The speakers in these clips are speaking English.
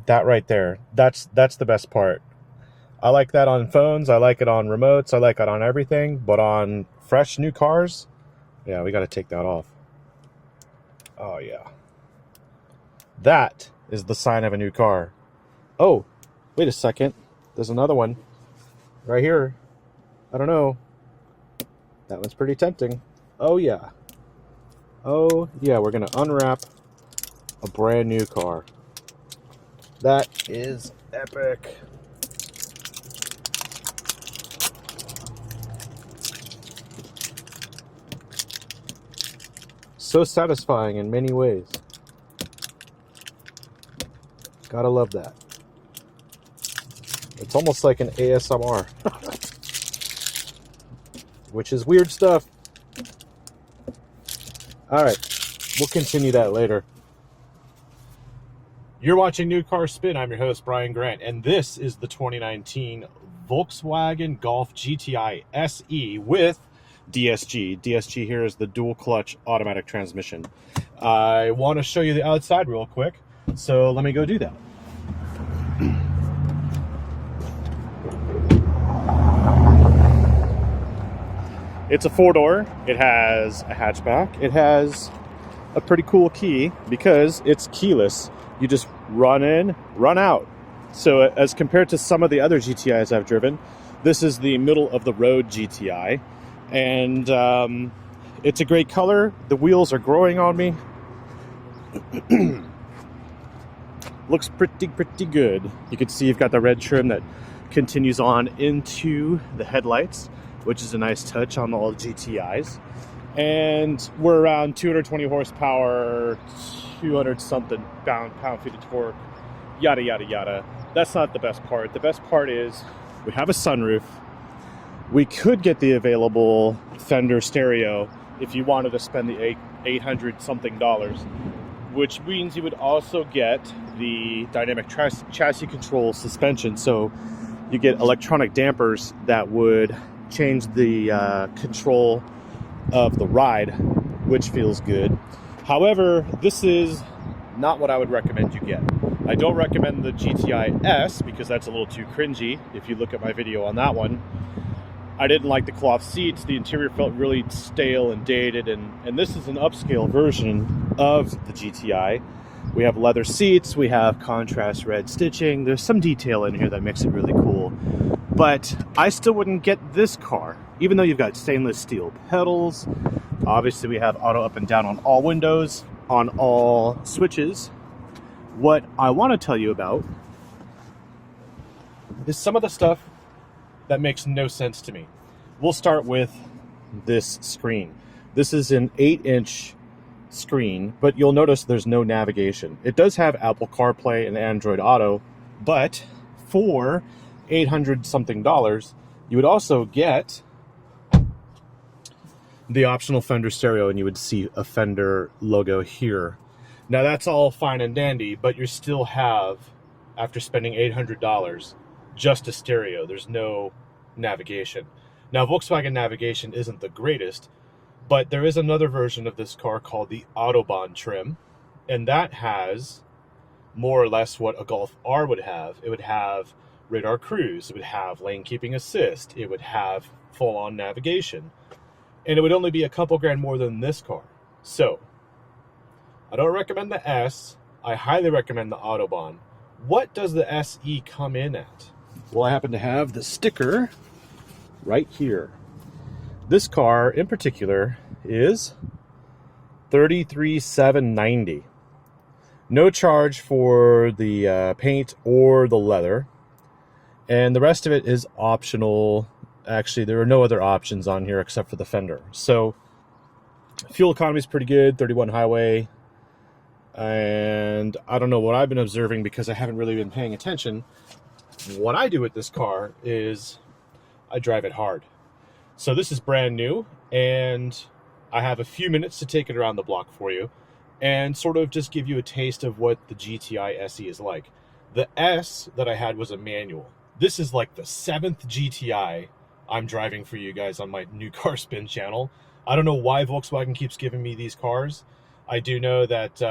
That right there, that's the best part. I like that on phones, I like it on remotes, I like it on everything, but on fresh new cars, yeah, we got to take that off. Oh yeah. That is the sign of a new car. Oh, wait a second. There's another one right here. I don't know. That one's pretty tempting. Oh yeah. Oh yeah, we're going to unwrap a brand new car. That is epic. So satisfying in many ways. Gotta love that. It's almost like an ASMR, which is weird stuff. All right, we'll continue that later. You're watching New Car Spin. I'm your host, Brian Grant, and this is the 2019 Volkswagen Golf GTI SE with DSG. DSG here is the dual clutch automatic transmission. I want to show you the outside real quick, so let me go do that. It's a four-door. It has a hatchback. It has a pretty cool key because it's keyless. You just run in, run out. So as compared to some of the other GTIs I've driven, this is the middle of the road GTI. And it's a great color. The wheels are growing on me. Looks pretty good. You can see you've got the red trim that continues on into the headlights, which is a nice touch on all GTIs. And we're around 220 horsepower, 200 something pound-feet of torque, yada, yada, yada. That's not the best part. The best part is we have a sunroof. We could get the available Fender stereo if you wanted to spend the $800 something, which means you would also get the dynamic chassis control suspension. So you get electronic dampers that would change the control of the ride, which feels good. However, this is not what I would recommend you get. I don't recommend the GTI S because that's a little too cringy. If you look at my video on that one, I didn't like the cloth seats. The interior felt really stale and dated, and this is an upscale version of the GTI. We have leather seats, we have contrast red stitching. There's some detail in here that makes it really cool. But I still wouldn't get this car, even though you've got stainless steel pedals. Obviously, we have auto up and down on all windows, on all switches. What I want to tell you about is some of the stuff that makes no sense to me. We'll start with this screen. This is an 8-inch screen, but you'll notice there's no navigation. It does have Apple CarPlay and Android Auto, but for $800 something, you would also get the optional Fender stereo, and you would see a Fender logo here. Now that's all fine and dandy, but you still have, after spending $800, just a stereo. There's no navigation. Now Volkswagen navigation isn't the greatest, but there is another version of this car called the Autobahn trim, and that has more or less what a Golf R would have. It would have radar cruise, it would have lane keeping assist, it would have full-on navigation, and it would only be a couple grand more than this car. So I don't recommend the S. I highly recommend the Autobahn. What does the SE come in at? Well, I happen to have the sticker right here. This car in particular is $33,790. No charge for the paint or the leather, and the rest of it is optional. Actually, there are no other options on here except for the fender. So fuel economy is pretty good, 31 highway. And I don't know what I've been observing because I haven't really been paying attention. What I do with this car is I drive it hard. So this is brand new, and I have a few minutes to take it around the block for you and sort of just give you a taste of what the GTI SE is like. The S that I had was a manual. This is like the 7th GTI I'm driving for you guys on my New Car Spin channel. I don't know why Volkswagen keeps giving me these cars. I do know that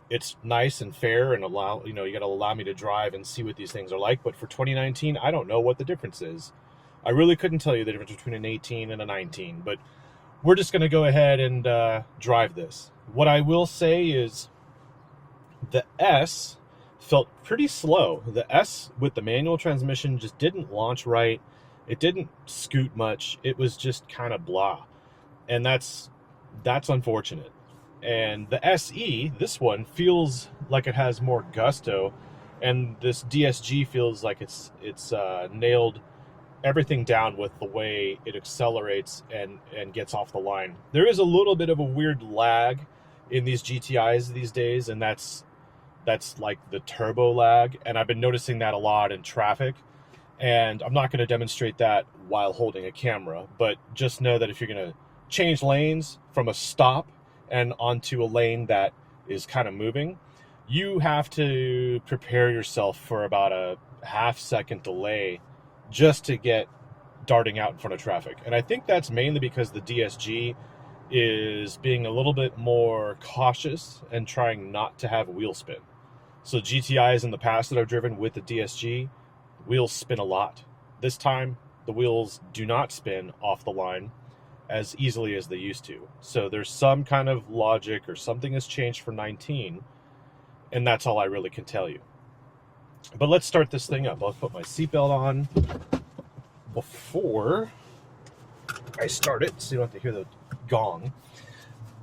it's nice and fair, and you got to allow me to drive and see what these things are like. But for 2019, I don't know what the difference is. I really couldn't tell you the difference between an 18 and a 19, but we're just going to go ahead and drive this. What I will say is the S felt pretty slow. The S with the manual transmission just didn't launch right. It didn't scoot much. It was just kind of blah. And that's unfortunate. And the SE, this one, feels like it has more gusto, and this DSG feels like it's nailed everything down with the way it accelerates and gets off the line. There is a little bit of a weird lag in these GTIs these days, and that's like the turbo lag, and I've been noticing that a lot in traffic. And I'm not going to demonstrate that while holding a camera, but just know that if you're going to change lanes from a stop and onto a lane that is kind of moving, you have to prepare yourself for about a half-second delay just to get darting out in front of traffic. And I think that's mainly because the DSG is being a little bit more cautious and trying not to have wheel spin. So GTIs in the past that I've driven with the DSG, wheels spin a lot. This time, the wheels do not spin off the line as easily as they used to. So there's some kind of logic or something has changed for 19, and that's all I really can tell you. But let's start this thing up. I'll put my seatbelt on before I start it so you don't have to hear the gong.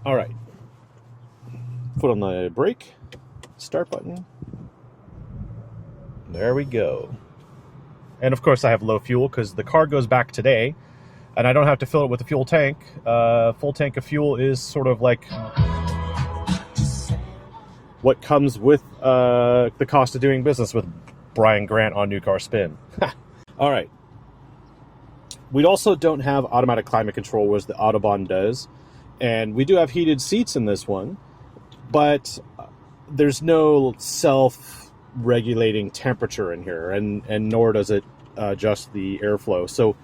All right. Foot on the brake, start button. There we go. And of course I have low fuel because the car goes back today, and I don't have to fill it with a fuel tank. Full tank of fuel is sort of like what comes with the cost of doing business with Brian Grant on New Car Spin. All right. We also don't have automatic climate control, whereas the Autobahn does. And we do have heated seats in this one, but there's no self-regulating temperature in here, and nor does it adjust the airflow. So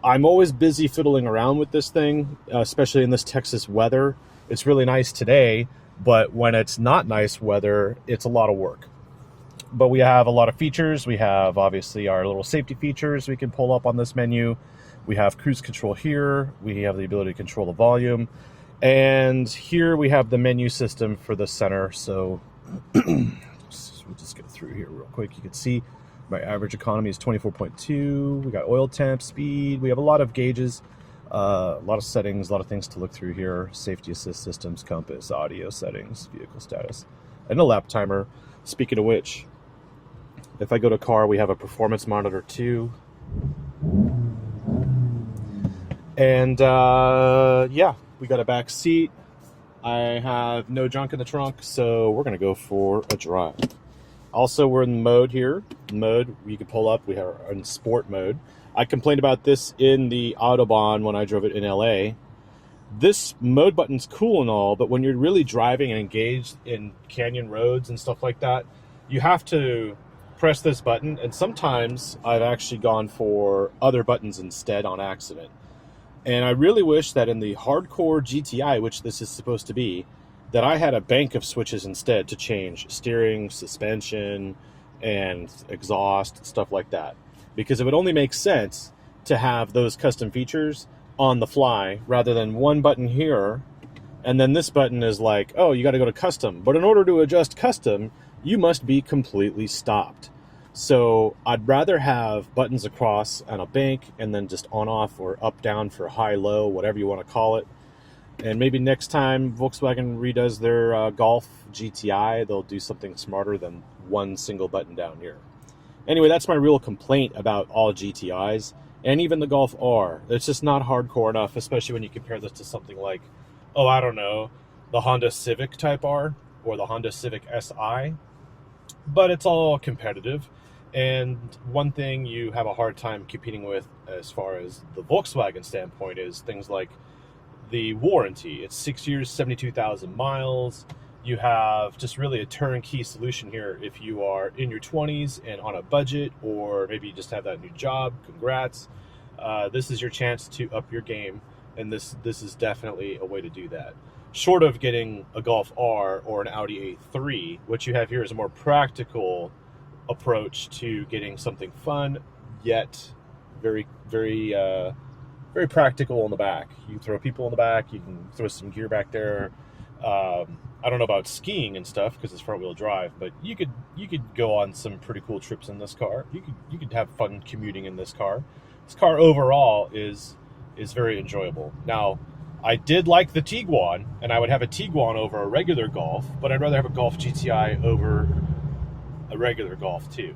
I'm always busy fiddling around with this thing, especially in this Texas weather. It's really nice today, but when it's not nice weather, it's a lot of work. But we have a lot of features. We have, obviously, our little safety features we can pull up on this menu. We have cruise control here. We have the ability to control the volume. And here we have the menu system for the center. So we'll just go through here real quick. You can see my average economy is 24.2. We got oil temp, speed. We have a lot of gauges, a lot of settings, a lot of things to look through here. Safety assist systems, compass, audio settings, vehicle status, and a lap timer. Speaking of which, if I go to car, we have a performance monitor too. And yeah, we got a back seat. I have no junk in the trunk, so we're gonna go for a drive. Also, we're in mode here. Mode you can pull up. We are in sport mode. I complained about this in the Autobahn when I drove it in LA. This mode button's cool and all, but when you're really driving and engaged in canyon roads and stuff like that, you have to press this button, and sometimes I've actually gone for other buttons instead on accident. And I really wish that in the hardcore GTI, which this is supposed to be, that I had a bank of switches instead to change steering, suspension, and exhaust, stuff like that. Because it would only make sense to have those custom features on the fly rather than one button here, and then this button is like, oh, you got to go to custom. But in order to adjust custom, you must be completely stopped. So I'd rather have buttons across on a bank and then just on off or up down for high low, whatever you want to call it. And maybe next time Volkswagen redoes their Golf GTI, they'll do something smarter than one single button down here. Anyway, that's my real complaint about all GTIs and even the Golf R. It's just not hardcore enough, especially when you compare this to something like, oh, I don't know, the Honda Civic Type R or the Honda Civic SI. But it's all competitive. And one thing you have a hard time competing with as far as the Volkswagen standpoint is things like the warranty. It's 6 years, 72,000 miles. You have just really a turnkey solution here if you are in your 20s and on a budget, or maybe you just have that new job. Congrats. This is your chance to up your game, and this is definitely a way to do that. short of getting a Golf R or an Audi A3, what you have here is a more practical approach to getting something fun, yet very, very, very practical in the back. You can throw people in the back. You can throw some gear back there. I don't know about skiing and stuff because it's front wheel drive, but you could go on some pretty cool trips in this car. You could have fun commuting in this car. This car overall is very enjoyable. Now, I did like the Tiguan, and I would have a Tiguan over a regular Golf, but I'd rather have a Golf GTI over a regular Golf too.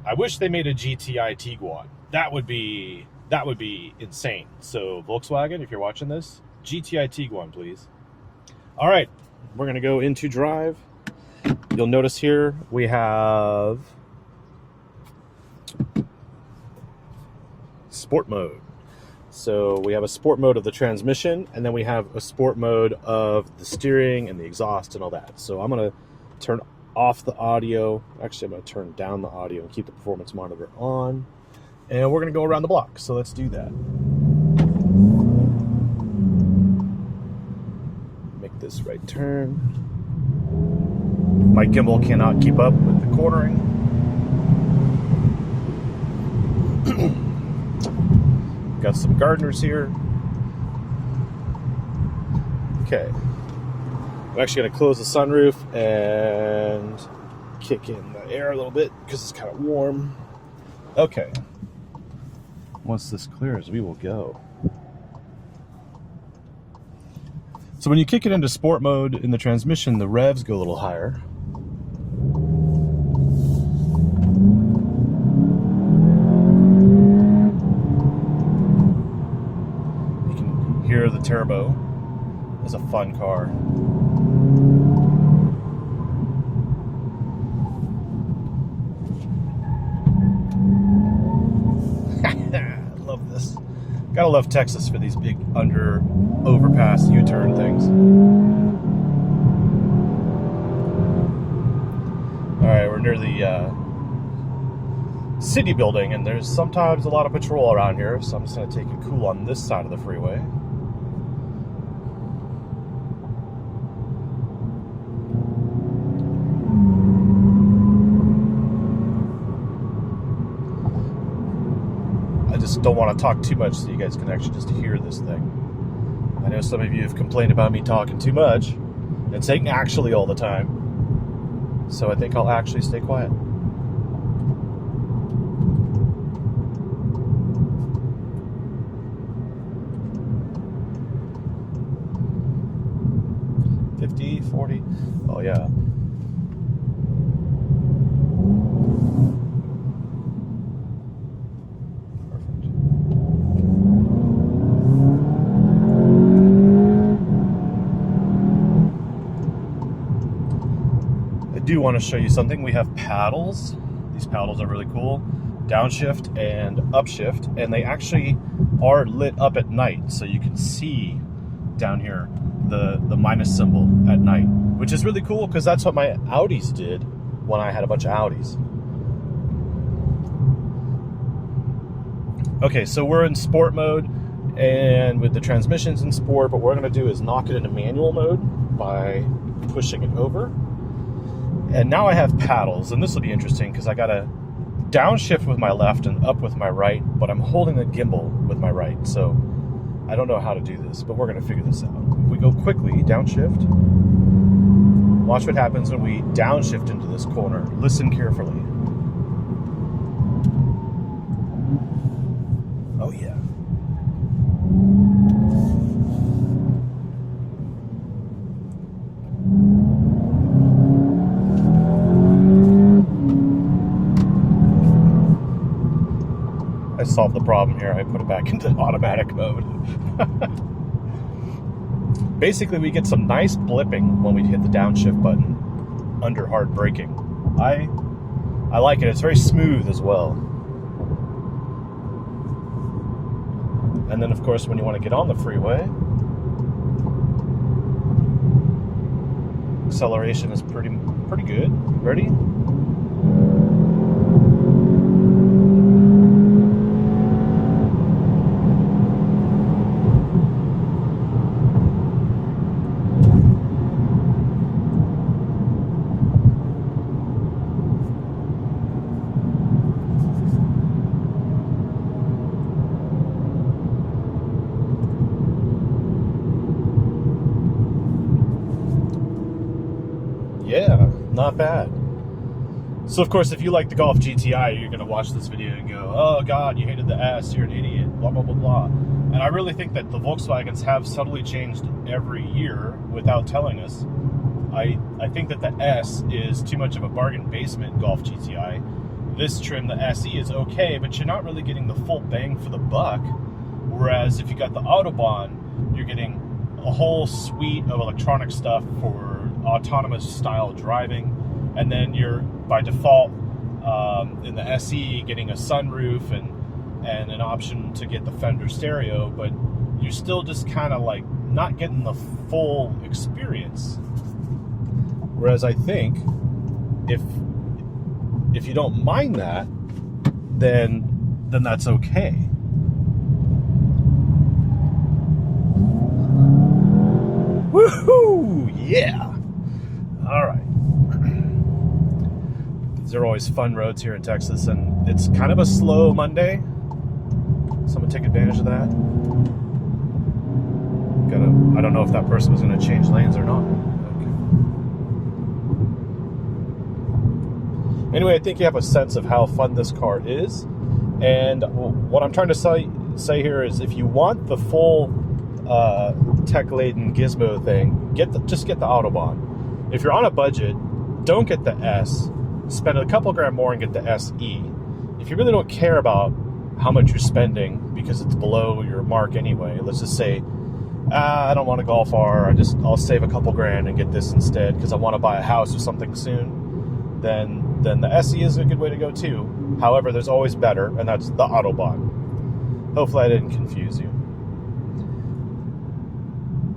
I wish they made a GTI Tiguan. That would be insane. So Volkswagen, if you're watching this, GTI Tiguan, please. All right, we're gonna go into drive. You'll notice here we have sport mode. So we have a sport mode of the transmission, and then we have a sport mode of the steering and the exhaust and all that. So I'm gonna turn off the audio. Actually, I'm gonna turn down the audio and keep the performance monitor on. And we're gonna go around the block. So let's do that. Make this right turn. My gimbal cannot keep up with the quartering. Got some gardeners here. Okay. I'm actually going to close the sunroof and kick in the air a little bit because it's kind of warm. Okay. Once this clears, we will go. So when you kick it into sport mode in the transmission, the revs go a little higher. Here, the turbo is a fun car. Love this. Gotta love Texas for these big under overpass U-turn things. All right, we're near the city building, and there's sometimes a lot of patrol around here, so I'm just gonna take it cool on this side of the freeway. Don't want to talk too much so you guys can actually just hear this thing. I know some of you have complained about me talking too much and saying actually all the time, so I think I'll actually stay quiet. $50, $40, oh yeah. I do want to show you something. We have paddles. These paddles are really cool. Downshift and upshift, and they actually are lit up at night, so you can see down here the minus symbol at night, which is really cool because that's what my Audis did when I had a bunch of Audis. Okay, so we're in sport mode, and with the transmissions in sport, what we're going to do is knock it into manual mode by pushing it over. And now I have paddles, and this will be interesting because I got to downshift with my left and up with my right, but I'm holding the gimbal with my right, so I don't know how to do this, but we're going to figure this out. If we go quickly, downshift, watch what happens when we downshift into this corner. Listen carefully. Oh yeah. I solved the problem here. I put it back into automatic mode. Basically, we get some nice blipping when we hit the downshift button under hard braking. I like it. It's very smooth as well. And then, of course, when you want to get on the freeway, acceleration is pretty good. Ready? not bad. So of course, if you like the Golf GTI, you're gonna watch this video and go, oh God, you hated the S, you're an idiot, blah, blah, blah, blah. And I really think that the Volkswagens have subtly changed every year without telling us. I think that the S is too much of a bargain basement Golf GTI. This trim, the SE, is okay, but you're not really getting the full bang for the buck. Whereas if you got the Autobahn, you're getting a whole suite of electronic stuff for autonomous style driving. And then you're, by default, in the SE, getting a sunroof and an option to get the Fender stereo, but you're still just kind of like not getting the full experience. Whereas I think if you don't mind that, then that's okay. Woohoo! Yeah! All right. These are always fun roads here in Texas, and it's kind of a slow Monday, so I'm gonna take advantage of that. I don't know if that person was gonna change lanes or not. Anyway, I think you have a sense of how fun this car is. And what I'm trying to say here is, if you want the full tech-laden gizmo thing, just get the Autobahn. If you're on a budget, don't get the S. Spend a couple grand more and get the SE. If you really don't care about how much you're spending because it's below your mark anyway, let's just say, I don't want a Golf R, I'll save a couple grand and get this instead because I want to buy a house or something soon, then the SE is a good way to go too. However, there's always better, and that's the Autobahn. Hopefully I didn't confuse you.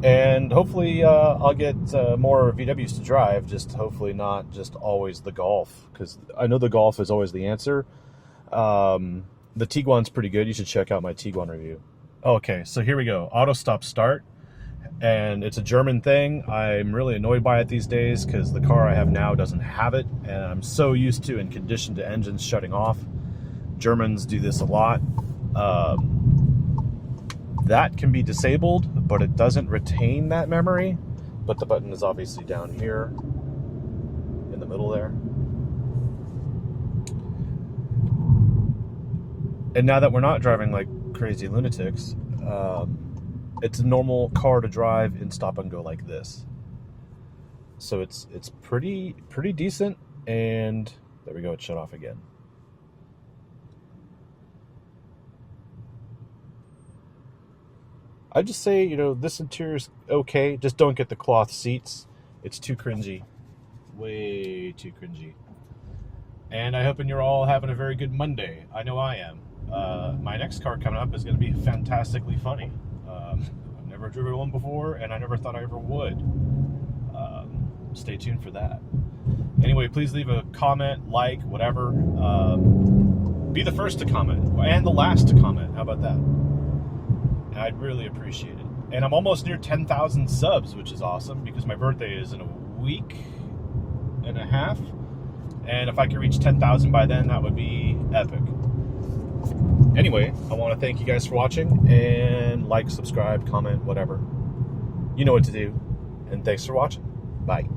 And hopefully I'll get more VWs to drive, just hopefully not just always the Golf, because I know the Golf is always the answer. The Tiguan's pretty good. You should check out my Tiguan review. Okay, so here we go. Auto stop start. And it's a German thing. I'm really annoyed by it these days because the car I have now doesn't have it, and I'm so used to and conditioned to engines shutting off. Germans do this a lot. That can be disabled, but it doesn't retain that memory. But the button is obviously down here in the middle there. And now that we're not driving like crazy lunatics, it's a normal car to drive in stop and go like this. So it's pretty decent, and there we go, it shut off again. I'd just say, this interior's okay, just don't get the cloth seats. It's too cringy. Way too cringy. And I hope you're all having a very good Monday. I know I am. My next car coming up is going to be fantastically funny. I've never driven one before, and I never thought I ever would. Stay tuned for that. Anyway, please leave a comment, like, whatever. Be the first to comment, and the last to comment. How about that? I'd really appreciate it. And I'm almost near 10,000 subs, which is awesome, because my birthday is in a week and a half. And if I could reach 10,000 by then, that would be epic. Anyway, I want to thank you guys for watching, and like, subscribe, comment, whatever. You know what to do. And thanks for watching. Bye.